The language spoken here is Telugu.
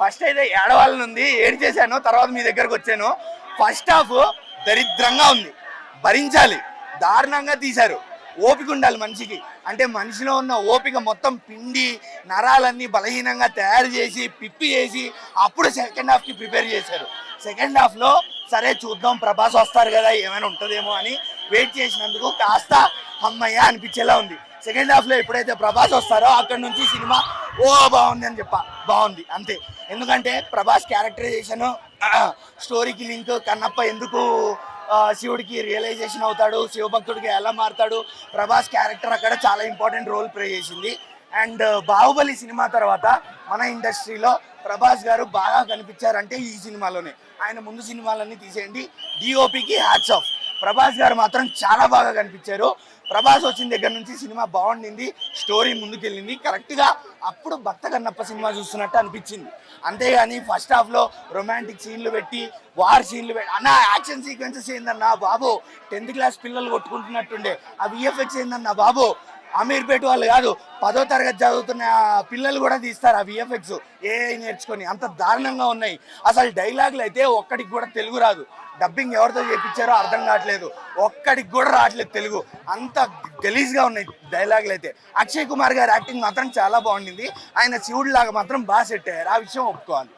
ఫస్ట్ అయితే ఏడవాళ్ళ ఉంది ఏడు చేశాను, తర్వాత మీ దగ్గరకు వచ్చాను. ఫస్ట్ హాఫ్ దరిద్రంగా ఉంది, భరించాలి, దారుణంగా తీశారు. ఓపిక ఉండాలి మనిషికి, అంటే మనిషిలో ఉన్న ఓపిక మొత్తం పిండి నరాలన్నీ బలహీనంగా తయారు చేసి పిప్పి చేసి అప్పుడు సెకండ్ హాఫ్కి ప్రిపేర్ చేశారు. సెకండ్ హాఫ్లో సరే చూద్దాం ప్రభాస్ వస్తారు కదా ఏమైనా ఉంటుందేమో అని వెయిట్ చేసినందుకు కాస్త అమ్మయ్య అనిపించేలా ఉంది. సెకండ్ హాఫ్లో ఎప్పుడైతే ప్రభాస్ వస్తారో అక్కడ నుంచి సినిమా బాగుంది అని బాగుంది అంతే. ఎందుకంటే ప్రభాస్ క్యారెక్టరైజేషన్, స్టోరీకి లింక్, కన్నప్ప ఎందుకు శివుడికి రియలైజేషన్ అవుతాడు, శివభక్తుడికి ఎలా మారుతాడు, ప్రభాస్ క్యారెక్టర్ అక్కడ చాలా ఇంపార్టెంట్ రోల్ ప్లే చేసింది. అండ్ బాహుబలి సినిమా తర్వాత మన ఇండస్ట్రీలో ప్రభాస్ గారు బాగా కనిపించారంటే ఈ సినిమాలోనే. ఆయన ముందు సినిమాలన్నీ తీసేయండి, డిఓపికి హ్యాట్స్ ఆఫ్. ప్రభాస్ గారు మాత్రం చాలా బాగా కనిపించారు. ప్రభాస్ వచ్చిన దగ్గర నుంచి సినిమా బాగుండింది, స్టోరీ ముందుకెళ్ళింది కరెక్ట్గా. అప్పుడు భక్త కన్నప్ప సినిమా చూస్తున్నట్టు అనిపించింది. అంతేగాని ఫస్ట్ హాఫ్లో రొమాంటిక్ సీన్లు పెట్టి వార్ సీన్లు పెట్టి అన్న యాక్షన్ సీక్వెన్సెస్ ఏందన్నా బాబు, 10th క్లాస్ పిల్లలు కొట్టుకుంటున్నట్టుండే. ఆ విఎఫ్ఎక్స్ ఏందన్నా బాబు, అమీర్పేట వాళ్ళు కాదు 10వ తరగతి చదువుతున్న పిల్లలు కూడా తీస్తారు ఆ విఎఫ్ఎక్స్ ఏఐ నేర్చుకొని. అంత దారుణంగా ఉన్నాయి. అసలు డైలాగులు అయితే ఒక్కడికి కూడా తెలుగు రాదు, డబ్బింగ్ ఎవరితో చేయించారో అర్థం కావట్లేదు, ఒక్కడికి కూడా రావట్లేదు తెలుగు, అంత గలీజ్గా ఉన్నాయి డైలాగులు అయితే. అక్షయ్ కుమార్ గారి యాక్టింగ్ మాత్రం చాలా బాగుండింది, ఆయన శివుడి లాగా మాత్రం బాగా సెట్ అయ్యారు, ఆ విషయం ఒప్పుకోవాలి.